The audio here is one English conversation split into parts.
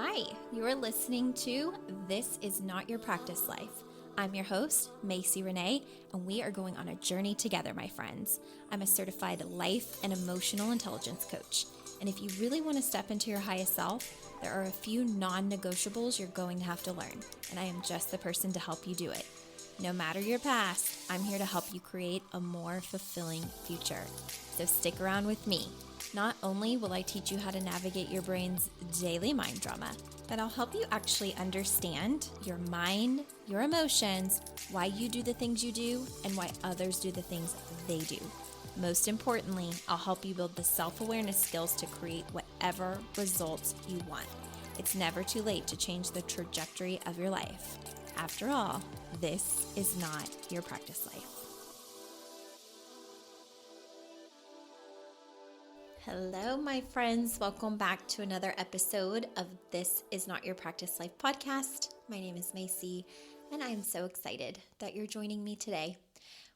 Hi, you're listening to This Is Not Your Practice Life. I'm your host, Macy Renee, and we are going on a journey together, my friends. I'm a certified life and emotional intelligence coach, and if you really want to step into your highest self, there are a few non-negotiables you're going to have to learn, and I am just the person to help you do it. No matter your past, I'm here to help you create a more fulfilling future. So stick around with me. Not only will I teach you how to navigate your brain's daily mind drama, but I'll help you actually understand your mind, your emotions, why you do the things you do, and why others do the things they do. Most importantly, I'll help you build the self-awareness skills to create whatever results you want. It's never too late to change the trajectory of your life. After all, this is not your practice life. Hello, my friends. Welcome back to another episode of This Is Not Your Practice Life podcast. My name is Macy, and I am so excited that you're joining me today.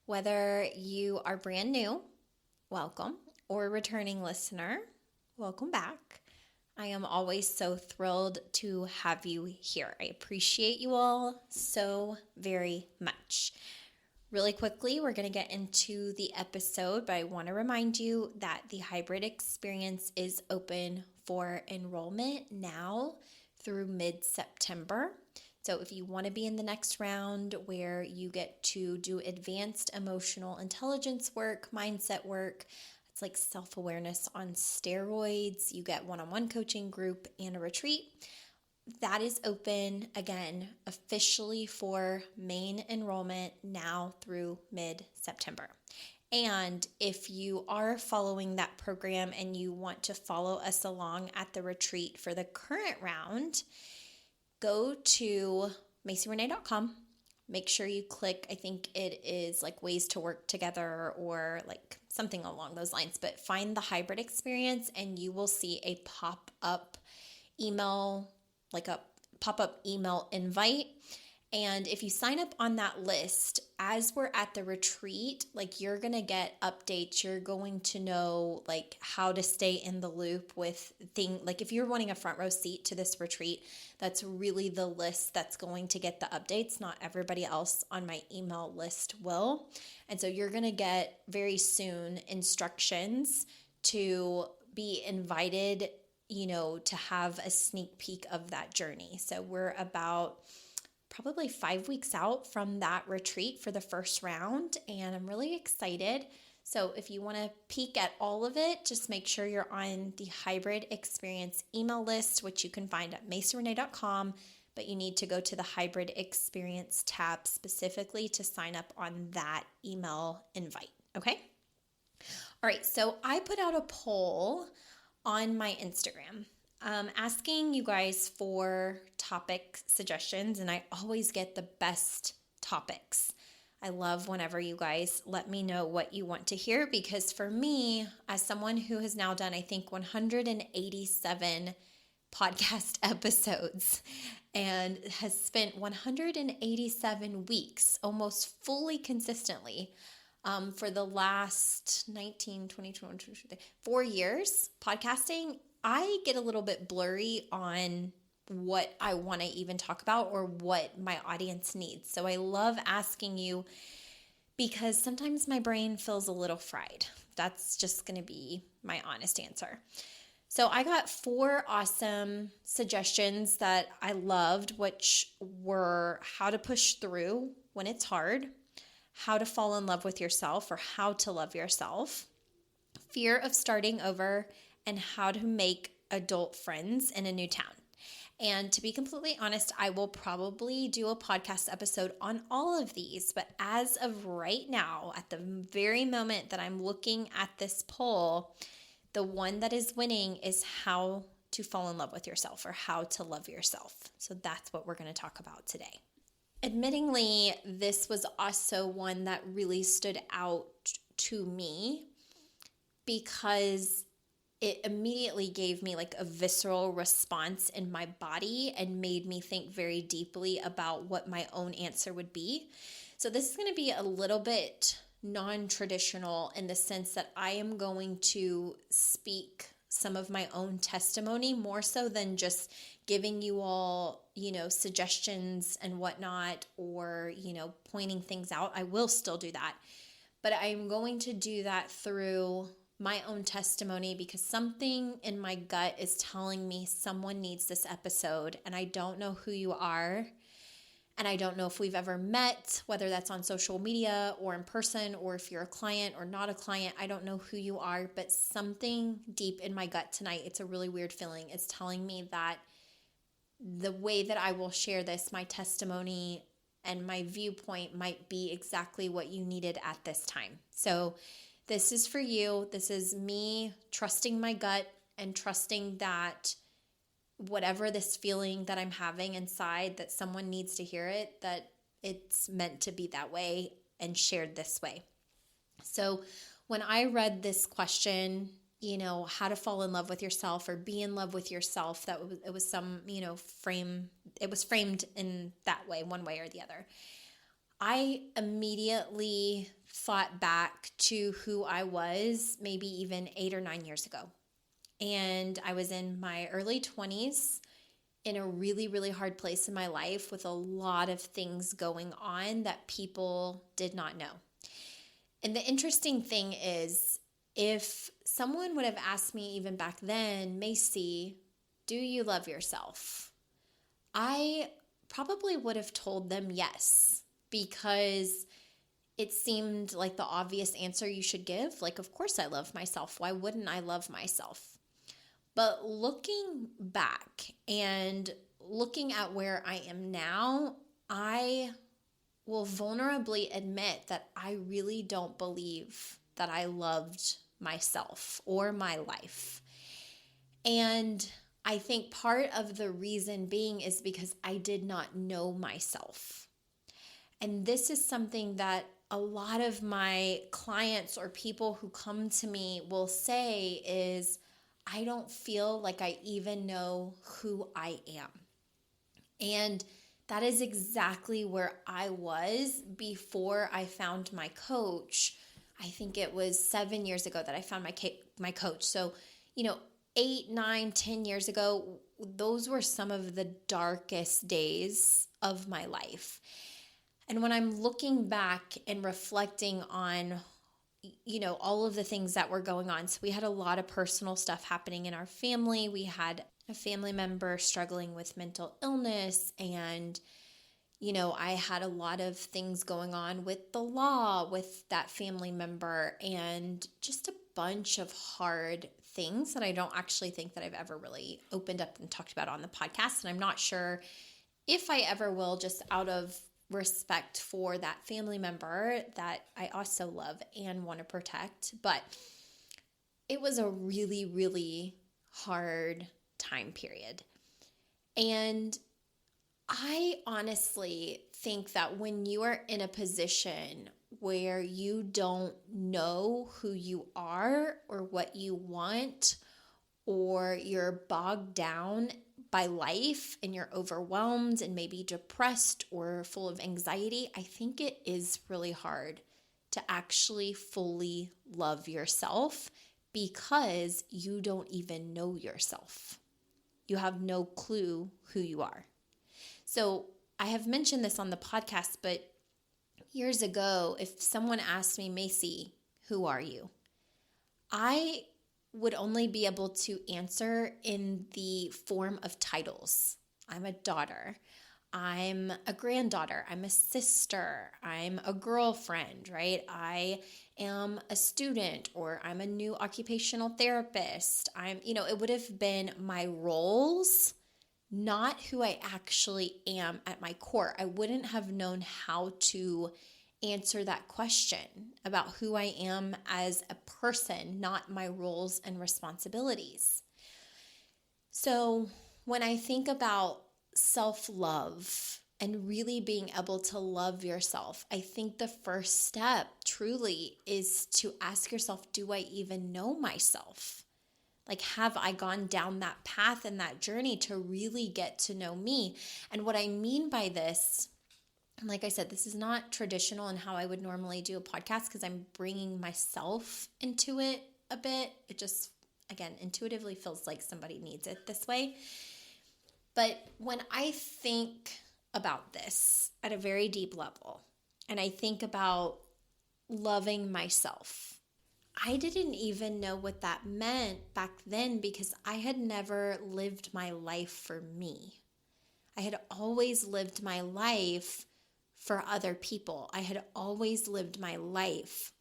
Whether you are brand new, welcome, or a returning listener, welcome back. I am always so thrilled to have you here. I appreciate you all so very much. Really quickly, we're going to get into the episode, but I want to remind you that the hybrid experience is open for enrollment now through mid-September. So if you want to be in the next round where you get to do advanced emotional intelligence work, mindset work, it's like self-awareness on steroids, you get one-on-one coaching group and a retreat. That is open, again, officially for main enrollment now through mid-September. And if you are following that program and you want to follow us along at the retreat for the current round, go to macyrenee.com. Make sure you click, I think it is like ways to work together or like something along those lines, but find the hybrid experience and you will see a pop-up email invite. And if you sign up on that list, as we're at the retreat, like you're going to get updates. You're going to know like how to stay in the loop with things. Like if you're wanting a front row seat to this retreat, that's really the list that's going to get the updates. Not everybody else on my email list will. And so you're going to get very soon instructions to be invited, to have a sneak peek of that journey. So we're about probably 5 weeks out from that retreat for the first round, and I'm really excited. So if you want to peek at all of it, just make sure you're on the hybrid experience email list, which you can find at macyrenee.com, but you need to go to the hybrid experience tab specifically to sign up on that email invite. Okay? All right, so I put out a poll on my Instagram, asking you guys for topic suggestions, and I always get the best topics. I love whenever you guys let me know what you want to hear, because for me, as someone who has now done, I think, 187 podcast episodes and has spent 187 weeks almost fully consistently for the last 19, 20, 21, 4 years podcasting, I get a little bit blurry on what I want to even talk about or what my audience needs. So I love asking you because sometimes my brain feels a little fried. That's just going to be my honest answer. So I got 4 awesome suggestions that I loved, which were how to push through when it's hard, how to fall in love with yourself or how to love yourself, fear of starting over, and how to make adult friends in a new town. And to be completely honest, I will probably do a podcast episode on all of these. But as of right now, at the very moment that I'm looking at this poll, the one that is winning is how to fall in love with yourself or how to love yourself. So that's what we're going to talk about today. Admittingly, this was also one that really stood out to me because it immediately gave me like a visceral response in my body and made me think very deeply about what my own answer would be. So this is going to be a little bit non-traditional in the sense that I am going to speak some of my own testimony more so than just giving you all, suggestions and whatnot, or, pointing things out. I will still do that, but I'm going to do that through my own testimony because something in my gut is telling me someone needs this episode, and I don't know who you are. And I don't know if we've ever met, whether that's on social media or in person, or if you're a client or not a client. I don't know who you are, but something deep in my gut tonight, it's a really weird feeling, it's telling me that the way that I will share this, my testimony and my viewpoint, might be exactly what you needed at this time. So this is for you. This is me trusting my gut and trusting that whatever this feeling that I'm having inside, that someone needs to hear it, that it's meant to be that way and shared this way. So when I read this question, how to fall in love with yourself or be in love with yourself, it was some, it was framed in that way, one way or the other. I immediately thought back to who I was maybe even 8 or 9 years ago. And I was in my early 20s in a really, really hard place in my life with a lot of things going on that people did not know. And the interesting thing is, if someone would have asked me even back then, Macy, do you love yourself? I probably would have told them yes, because it seemed like the obvious answer you should give. Like, of course I love myself. Why wouldn't I love myself? But looking back and looking at where I am now, I will vulnerably admit that I really don't believe that I loved myself or my life. And I think part of the reason being is because I did not know myself. And this is something that a lot of my clients or people who come to me will say is, I don't feel like I even know who I am. And that is exactly where I was before I found my coach. I think it was 7 years ago that I found my coach. So, 8, 9, 10 years ago, those were some of the darkest days of my life. And when I'm looking back and reflecting on all of the things that were going on. So we had a lot of personal stuff happening in our family. We had a family member struggling with mental illness, and, I had a lot of things going on with the law with that family member, and just a bunch of hard things that I don't actually think that I've ever really opened up and talked about on the podcast. And I'm not sure if I ever will, just out of respect for that family member that I also love and want to protect. But it was a really, really hard time period. And I honestly think that when you are in a position where you don't know who you are or what you want, or you're bogged down by life and you're overwhelmed and maybe depressed or full of anxiety, I think it is really hard to actually fully love yourself because you don't even know yourself. You have no clue who you are. So I have mentioned this on the podcast, but years ago, if someone asked me, Macy, who are you? I would only be able to answer in the form of titles. I'm a daughter. I'm a granddaughter. I'm a sister. I'm a girlfriend, right? I am a student, or I'm a new occupational therapist. It would have been my roles, not who I actually am at my core. I wouldn't have known how to answer that question about who I am as a person, not my roles and responsibilities. So when I think about self-love and really being able to love yourself, I think the first step truly is to ask yourself, do I even know myself? Like, have I gone down that path and that journey to really get to know me? And what I mean by this, like I said, this is not traditional in how I would normally do a podcast because I'm bringing myself into it a bit. again, intuitively feels like somebody needs it this way. But when I think about this at a very deep level, and I think about loving myself, I didn't even know what that meant back then because I had never lived my life for me. I had always lived my life for other people. I had always lived my life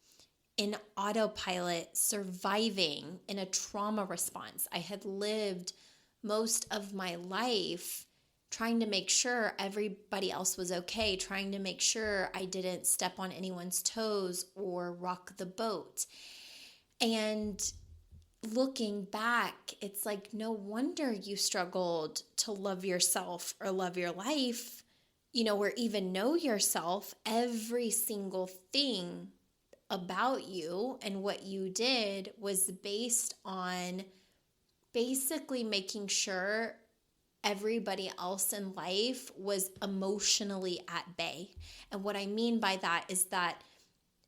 in autopilot, surviving in a trauma response. I had lived most of my life trying to make sure everybody else was okay, trying to make sure I didn't step on anyone's toes or rock the boat. And looking back, it's like, no wonder you struggled to love yourself or love your life, or even know yourself. Every single thing about you and what you did was based on basically making sure everybody else in life was emotionally at bay. And what I mean by that is that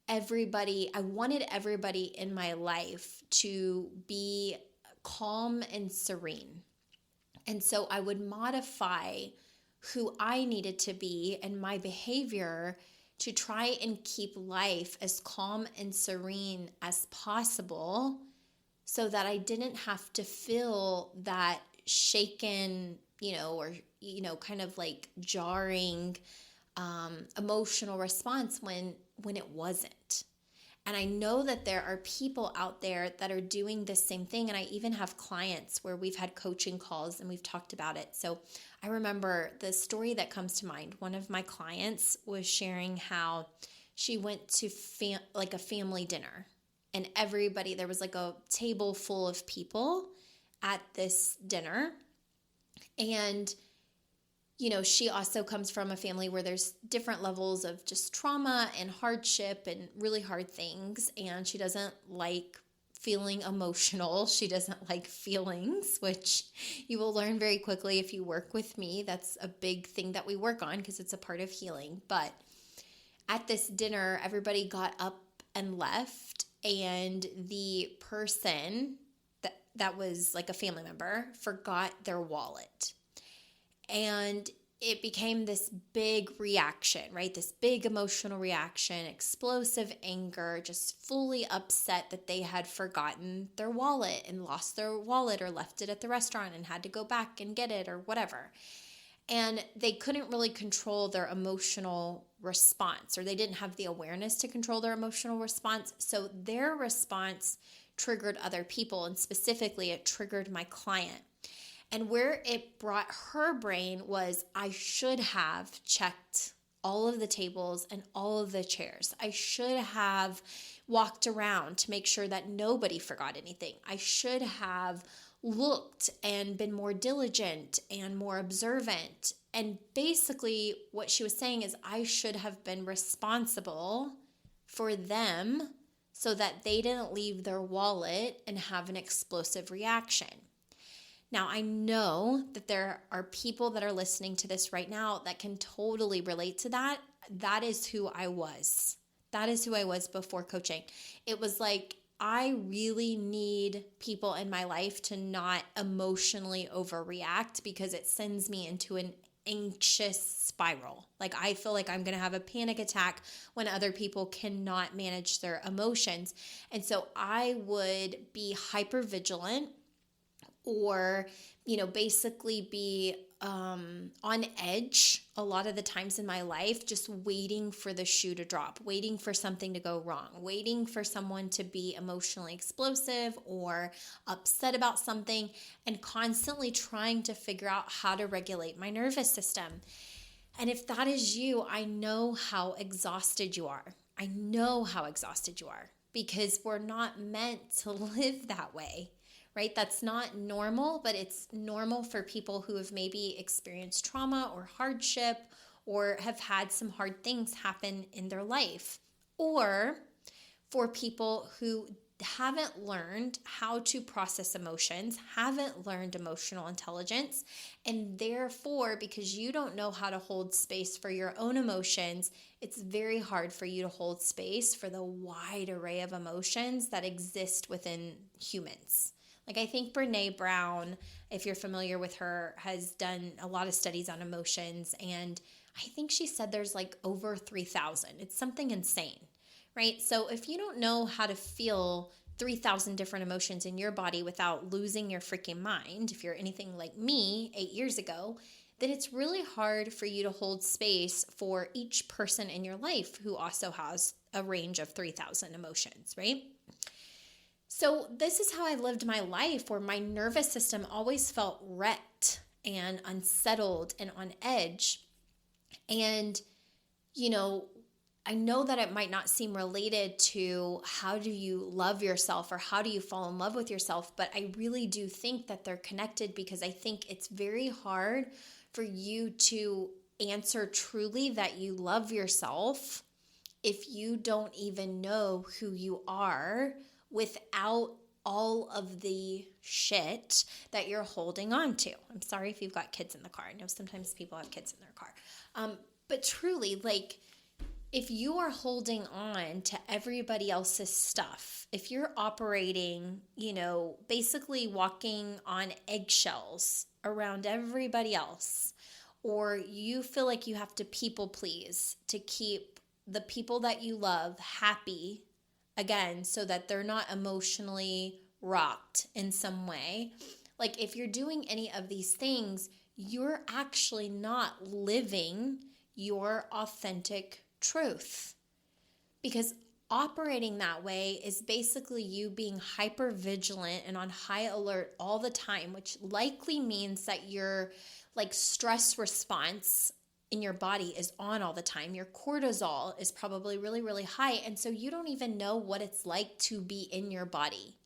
I wanted everybody in my life to be calm and serene. And so I would modify who I needed to be and my behavior to try and keep life as calm and serene as possible so that I didn't have to feel that shaken, or, kind of like jarring emotional response when it wasn't. And I know that there are people out there that are doing the same thing. And I even have clients where we've had coaching calls and we've talked about it. So I remember the story that comes to mind. One of my clients was sharing how she went to a family dinner, and there was like a table full of people at this dinner. And she also comes from a family where there's different levels of just trauma and hardship and really hard things. And she doesn't like feeling emotional. She doesn't like feelings, which you will learn very quickly if you work with me. That's a big thing that we work on because it's a part of healing. But at this dinner, everybody got up and left. And the person that was like a family member forgot their wallet. And it became this big reaction, right? This big emotional reaction, explosive anger, just fully upset that they had forgotten their wallet and lost their wallet or left it at the restaurant and had to go back and get it or whatever. And they couldn't really control their emotional response, or they didn't have the awareness to control their emotional response. So their response triggered other people, and specifically it triggered my client. And where it brought her brain was, I should have checked all of the tables and all of the chairs. I should have walked around to make sure that nobody forgot anything. I should have looked and been more diligent and more observant. And basically what she was saying is, I should have been responsible for them so that they didn't leave their wallet and have an explosive reaction. Now, I know that there are people that are listening to this right now that can totally relate to that. That is who I was. That is who I was before coaching. It was like, I really need people in my life to not emotionally overreact because it sends me into an anxious spiral. Like, I feel like I'm going to have a panic attack when other people cannot manage their emotions. And so I would be hyper vigilant, or, basically be on edge a lot of the times in my life, just waiting for the shoe to drop, waiting for something to go wrong, waiting for someone to be emotionally explosive or upset about something, and constantly trying to figure out how to regulate my nervous system. And if that is you, I know how exhausted you are. I know how exhausted you are, because we're not meant to live that way. Right? That's not normal, but it's normal for people who have maybe experienced trauma or hardship or have had some hard things happen in their life. Or for people who haven't learned how to process emotions, haven't learned emotional intelligence, and therefore, because you don't know how to hold space for your own emotions, it's very hard for you to hold space for the wide array of emotions that exist within humans. Like, I think Brene Brown, if you're familiar with her, has done a lot of studies on emotions. And I think she said there's like over 3,000. It's something insane, right? So if you don't know how to feel 3,000 different emotions in your body without losing your freaking mind, if you're anything like me 8 years ago, then it's really hard for you to hold space for each person in your life who also has a range of 3,000 emotions, right? So this is how I lived my life, where my nervous system always felt wrecked and unsettled and on edge. And, you know, I know that it might not seem related to how do you love yourself or how do you fall in love with yourself, but I really do think that they're connected, because I think it's very hard for you to answer truly that you love yourself if you don't even know who you are without all of the shit that you're holding on to. I'm sorry if you've got kids in the car. I know sometimes people have kids in their car. But truly, like, if you are holding on to everybody else's stuff, if you're operating, basically walking on eggshells around everybody else, or you feel like you have to people please to keep the people that you love happy, again, so that they're not emotionally rocked in some way. Like, if you're doing any of these things, you're actually not living your authentic truth. Because operating that way is basically you being hyper vigilant and on high alert all the time, which likely means that your stress response in your body is on all the time. Your cortisol is probably really, really high. And so you don't even know what it's like to be in your body,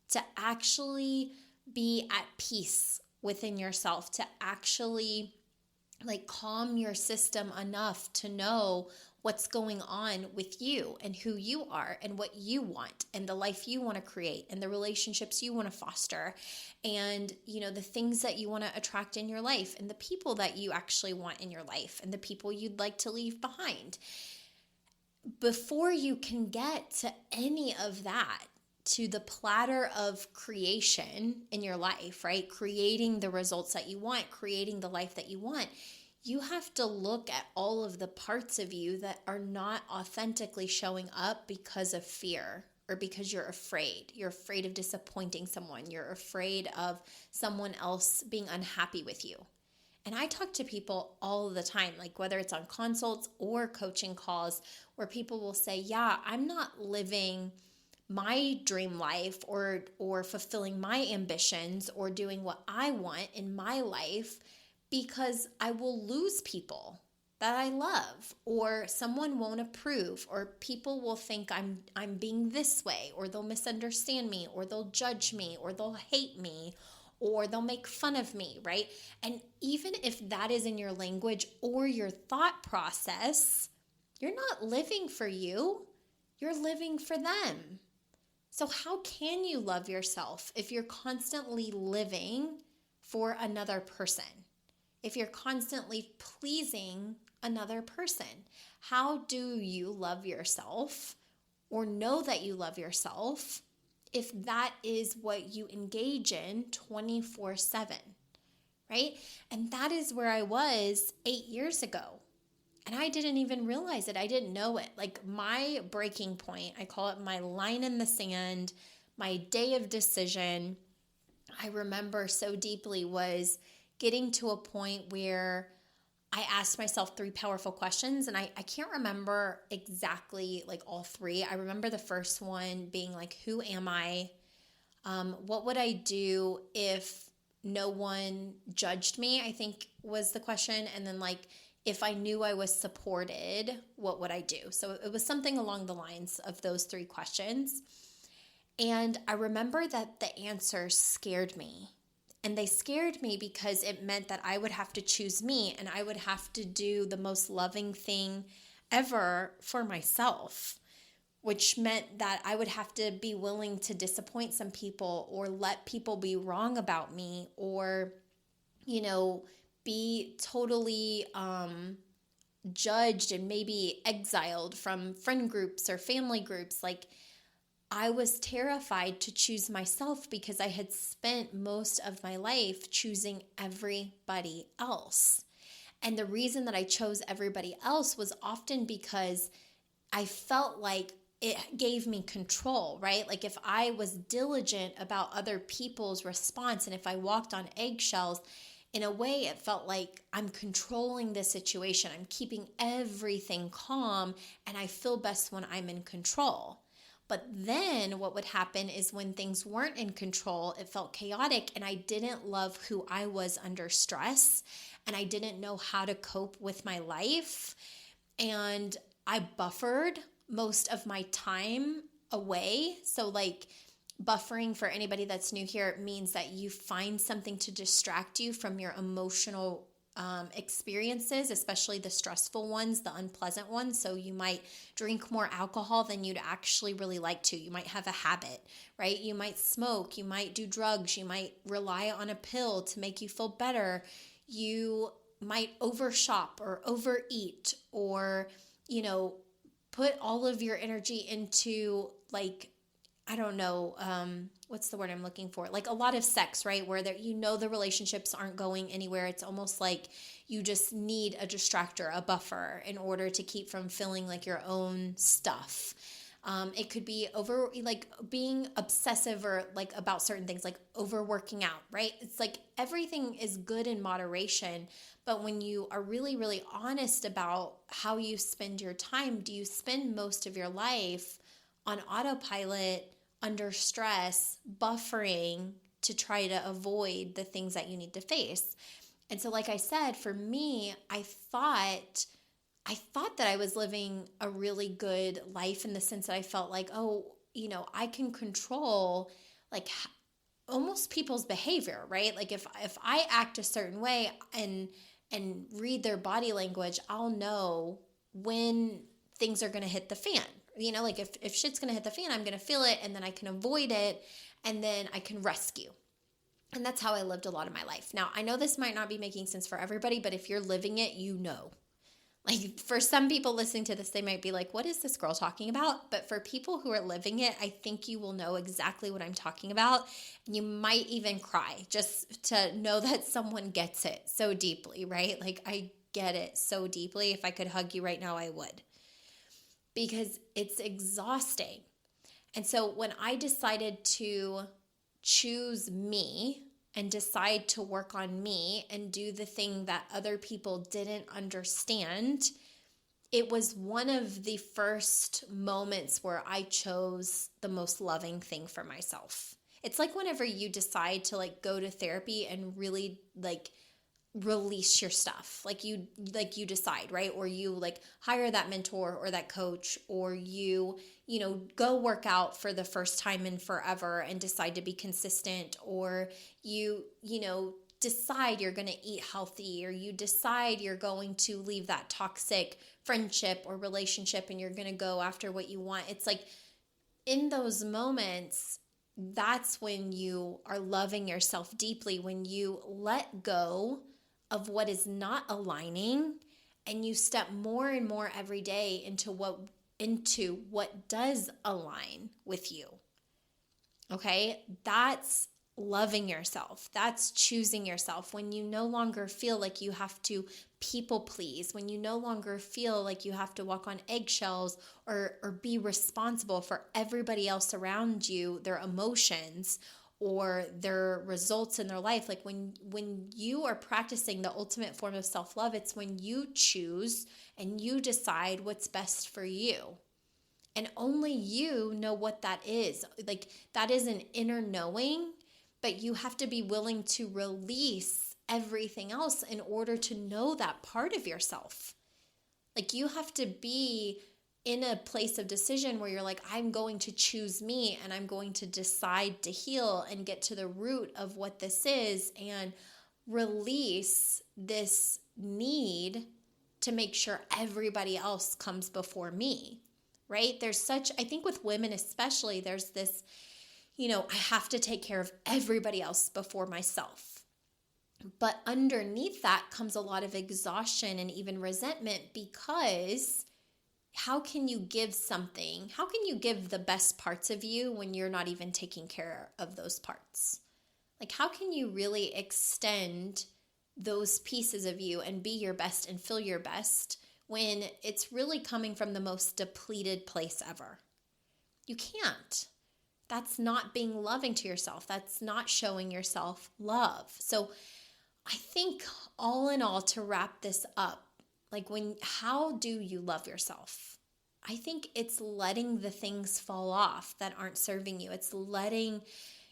to actually be at peace within yourself, to actually calm your system enough to know what's going on with you and who you are and what you want and the life you want to create and the relationships you want to foster and, the things that you want to attract in your life and the people that you actually want in your life and the people you'd like to leave behind. Before you can get to any of that, to the platter of creation in your life, right? Creating the results that you want, creating the life that you want, you have to look at all of the parts of you that are not authentically showing up because of fear or because you're afraid. You're afraid of disappointing someone. You're afraid of someone else being unhappy with you. And I talk to people all the time, whether it's on consults or coaching calls, where people will say, yeah, I'm not living my dream life or fulfilling my ambitions or doing what I want in my life because I will lose people that I love, or someone won't approve, or people will think I'm being this way, or they'll misunderstand me, or they'll judge me, or they'll hate me, or they'll make fun of me, right? And even if that is in your language or your thought process, you're not living for you, you're living for them. So how can you love yourself if you're constantly living for another person? If you're constantly pleasing another person? How do you love yourself or know that you love yourself if that is what you engage in 24/7, right? And that is where I was 8 years ago. And I didn't even realize it. I didn't know it. My breaking point, I call it my line in the sand, my day of decision, I remember so deeply, was getting to a point where I asked myself 3 powerful questions, and I can't remember exactly all 3. I remember the first one being who am I? What would I do if no one judged me? I think was the question. And then if I knew I was supported, what would I do? So it was something along the lines of those 3 questions. And I remember that the answers scared me. And they scared me because it meant that I would have to choose me, and I would have to do the most loving thing ever for myself, which meant that I would have to be willing to disappoint some people or let people be wrong about me or, be totally judged and maybe exiled from friend groups or family groups. I was terrified to choose myself because I had spent most of my life choosing everybody else. And the reason that I chose everybody else was often because I felt like it gave me control, right? Like if I was diligent about other people's response and if I walked on eggshells, in a way it felt like I'm controlling the situation. I'm keeping everything calm and I feel best when I'm in control. But then what would happen is when things weren't in control, it felt chaotic and I didn't love who I was under stress and I didn't know how to cope with my life. And I buffered most of my time away. So like buffering, for anybody that's new here, means that you find something to distract you from your emotional experiences, especially the stressful ones, the unpleasant ones. So you might drink more alcohol than you'd actually really like to. You might have a habit, right? You might smoke, you might do drugs, you might rely on a pill to make you feel better. You might overshop or overeat or, put all of your energy into like, I don't know, what's the word I'm looking for? Like a lot of sex, right? Where the relationships aren't going anywhere. It's almost like you just need a distractor, a buffer in order to keep from feeling like your own stuff. It could be over like being obsessive or like about certain things, like overworking out, right? It's like everything is good in moderation. But when you are really, really honest about how you spend your time, do you spend most of your life on autopilot, under stress, buffering to try to avoid the things that you need to face? And so, like I said, for me, I thought that I was living a really good life in the sense that I felt like, I can control like almost people's behavior, right? Like if I act a certain way and read their body language, I'll know when things are going to hit the fan. Like if shit's going to hit the fan, I'm going to feel it and then I can avoid it and then I can rescue. And that's how I lived a lot of my life. Now, I know this might not be making sense for everybody, but if you're living it, Like for some people listening to this, they might be like, what is this girl talking about? But for people who are living it, I think you will know exactly what I'm talking about. And you might even cry just to know that someone gets it so deeply, right? Like I get it so deeply. If I could hug you right now, I would. Because it's exhausting. And so when I decided to choose me and decide to work on me and do the thing that other people didn't understand, it was one of the first moments where I chose the most loving thing for myself. It's like whenever you decide to like go to therapy and really like release your stuff, like you decide, right? Or you like hire that mentor or that coach, or you go work out for the first time in forever and decide to be consistent, or you decide you're going to eat healthy, or you decide you're going to leave that toxic friendship or relationship and you're going to go after what you want. It's like in those moments, that's when you are loving yourself deeply, when you let go of what is not aligning and you step more and more every day into what does align with you. Okay? That's loving yourself. That's choosing yourself. When you no longer feel like you have to people please, when you no longer feel like you have to walk on eggshells or be responsible for everybody else around you, their emotions or their results in their life. Like when you are practicing the ultimate form of self-love, it's when you choose and you decide what's best for you. And only you know what that is. Like that is an inner knowing, but you have to be willing to release everything else in order to know that part of yourself. Like you have to be in a place of decision where you're like, I'm going to choose me and I'm going to decide to heal and get to the root of what this is and release this need to make sure everybody else comes before me, right? I think with women especially, there's this, I have to take care of everybody else before myself. But underneath that comes a lot of exhaustion and even resentment because how can you give something? How can you give the best parts of you when you're not even taking care of those parts? Like, how can you really extend those pieces of you and be your best and feel your best when it's really coming from the most depleted place ever? You can't. That's not being loving to yourself. That's not showing yourself love. So I think all in all, to wrap this up, like how do you love yourself? I think it's letting the things fall off that aren't serving you. It's letting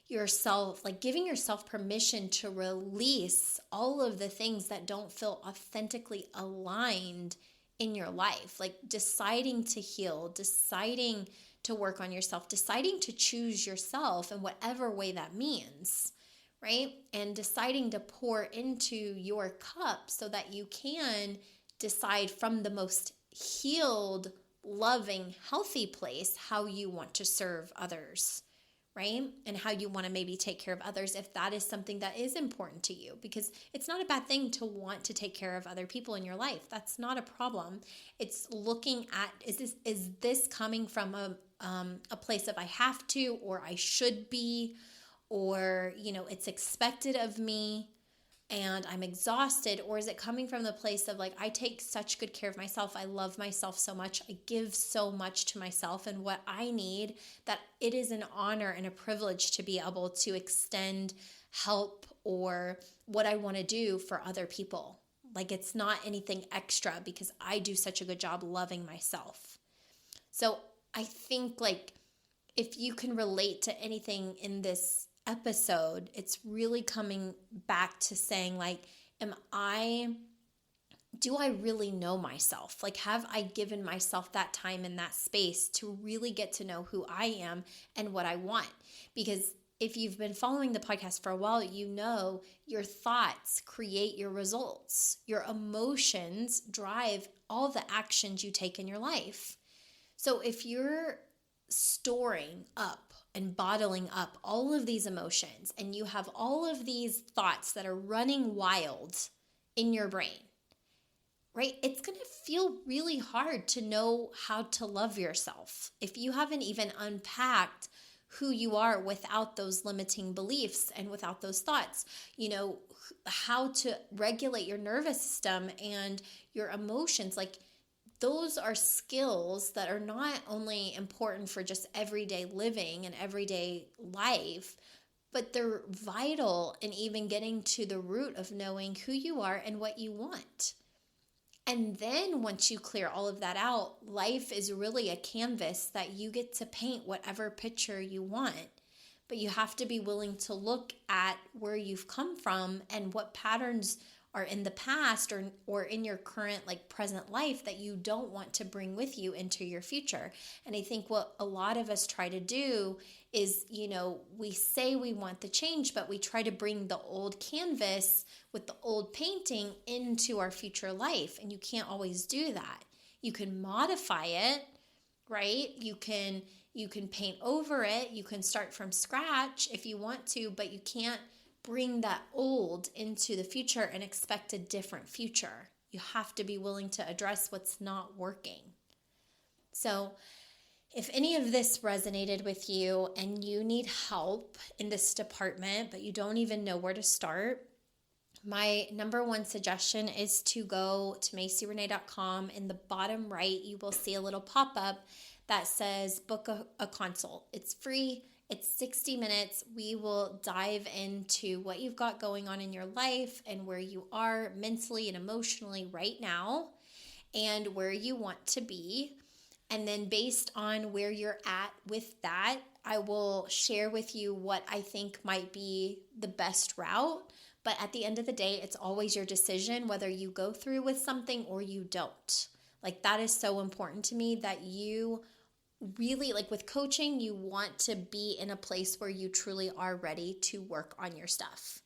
yourself, like giving yourself permission to release all of the things that don't feel authentically aligned in your life, like deciding to heal, deciding to work on yourself, deciding to choose yourself in whatever way that means, right? And deciding to pour into your cup so that you can decide from the most healed, loving, healthy place how you want to serve others, right? And how you want to maybe take care of others if that is something that is important to you, because it's not a bad thing to want to take care of other people in your life. That's not a problem. It's looking at, is this coming from a place of I have to, or I should be, or, it's expected of me and I'm exhausted? Or is it coming from the place of like, I take such good care of myself, I love myself so much, I give so much to myself and what I need, that it is an honor and a privilege to be able to extend help or what I want to do for other people. Like, it's not anything extra because I do such a good job loving myself. So I think, like, if you can relate to anything in this episode, it's really coming back to saying, like, do I really know myself? Like, have I given myself that time and that space to really get to know who I am and what I want? Because if you've been following the podcast for a while, you know your thoughts create your results. Your emotions drive all the actions you take in your life. So if you're storing up and bottling up all of these emotions and you have all of these thoughts that are running wild in your brain, right? It's going to feel really hard to know how to love yourself if you haven't even unpacked who you are without those limiting beliefs and without those thoughts. How to regulate your nervous system and your emotions. Like, those are skills that are not only important for just everyday living and everyday life, but they're vital in even getting to the root of knowing who you are and what you want. And then once you clear all of that out, life is really a canvas that you get to paint whatever picture you want. But you have to be willing to look at where you've come from and what patterns are in the past or in your current, like, present life that you don't want to bring with you into your future. And I think what a lot of us try to do is, we say we want the change, but we try to bring the old canvas with the old painting into our future life. And you can't always do that. You can modify it, right? You can paint over it. You can start from scratch if you want to, but you can't bring that old into the future and expect a different future. You have to be willing to address what's not working. So if any of this resonated with you and you need help in this department, but you don't even know where to start, my number one suggestion is to go to MacyRenee.com. In the bottom right, you will see a little pop-up that says book a consult. It's free. It's 60 minutes. We will dive into what you've got going on in your life and where you are mentally and emotionally right now and where you want to be. And then based on where you're at with that, I will share with you what I think might be the best route. But at the end of the day, it's always your decision whether you go through with something or you don't. Like, that is so important to me, that you really, like, with coaching, you want to be in a place where you truly are ready to work on your stuff.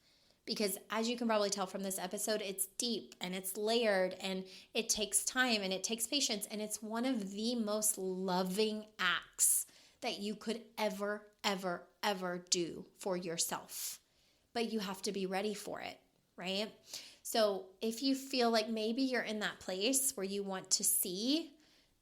Because as you can probably tell from this episode, it's deep and it's layered and it takes time and it takes patience. And it's one of the most loving acts that you could ever, ever, ever do for yourself. But you have to be ready for it, right? So if you feel like maybe you're in that place where you want to see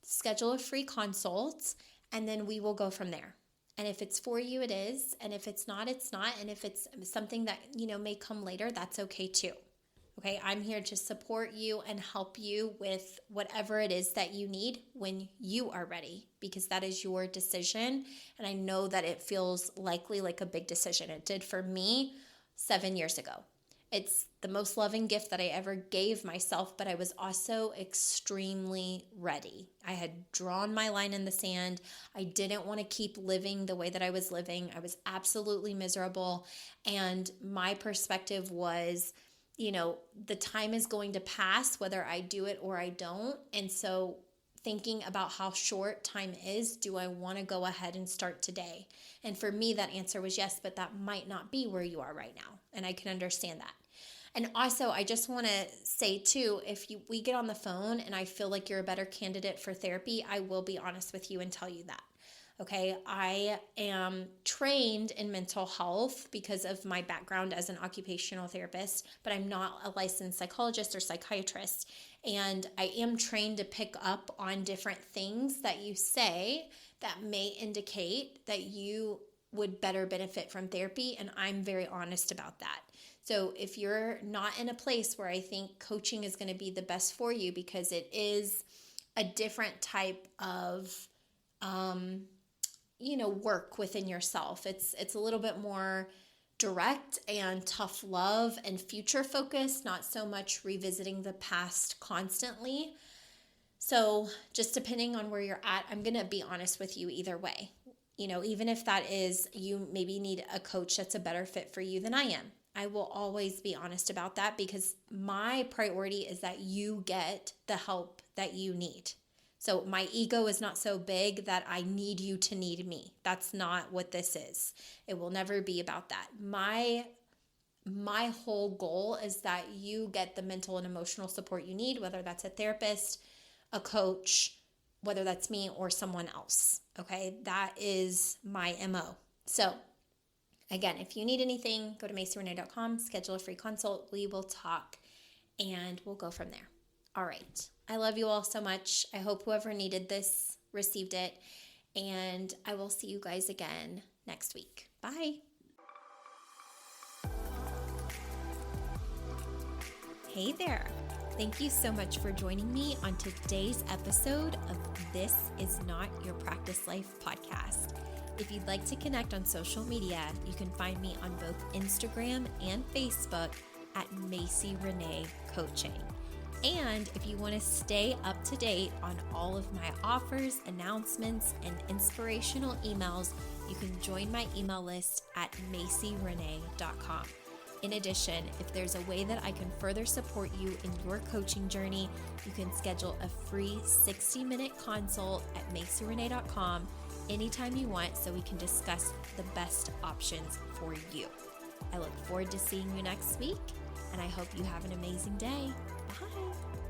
schedule a free consult, and then we will go from there. And if it's for you, it is. And if it's not, it's not. And if it's something that, may come later, that's okay too. Okay, I'm here to support you and help you with whatever it is that you need when you are ready, because that is your decision. And I know that it feels likely like a big decision. It did for me 7 years ago. It's the most loving gift that I ever gave myself, but I was also extremely ready. I had drawn my line in the sand. I didn't want to keep living the way that I was living. I was absolutely miserable. And my perspective was, the time is going to pass whether I do it or I don't. And so thinking about how short time is, do I want to go ahead and start today? And for me, that answer was yes, but that might not be where you are right now. And I can understand that. And also, I just want to say too, if we get on the phone and I feel like you're a better candidate for therapy, I will be honest with you and tell you that. Okay, I am trained in mental health because of my background as an occupational therapist, but I'm not a licensed psychologist or psychiatrist. And I am trained to pick up on different things that you say that may indicate that you would better benefit from therapy. And I'm very honest about that. So if you're not in a place where I think coaching is going to be the best for you, because it is a different type of work within yourself. It's a little bit more direct and tough love and future focused, not so much revisiting the past constantly. So just depending on where you're at, I'm going to be honest with you either way. Even if that is, you maybe need a coach that's a better fit for you than I am. I will always be honest about that, because my priority is that you get the help that you need. So my ego is not so big that I need you to need me. That's not what this is. It will never be about that. My whole goal is that you get the mental and emotional support you need, whether that's a therapist, a coach, whether that's me or someone else. Okay, that is my MO. So again, if you need anything, go to MacyRenee.com, schedule a free consult. We will talk and we'll go from there. All right. I love you all so much. I hope whoever needed this received it. And I will see you guys again next week. Bye. Hey there. Thank you so much for joining me on today's episode of This Is Not Your Practice Life podcast. If you'd like to connect on social media, you can find me on both Instagram and Facebook at Macy Renee Coaching. And if you want to stay up to date on all of my offers, announcements, and inspirational emails, you can join my email list at MacyRenee.com. In addition, if there's a way that I can further support you in your coaching journey, you can schedule a free 60-minute consult at MacyRenee.com anytime you want, so we can discuss the best options for you. I look forward to seeing you next week, and I hope you have an amazing day. Bye.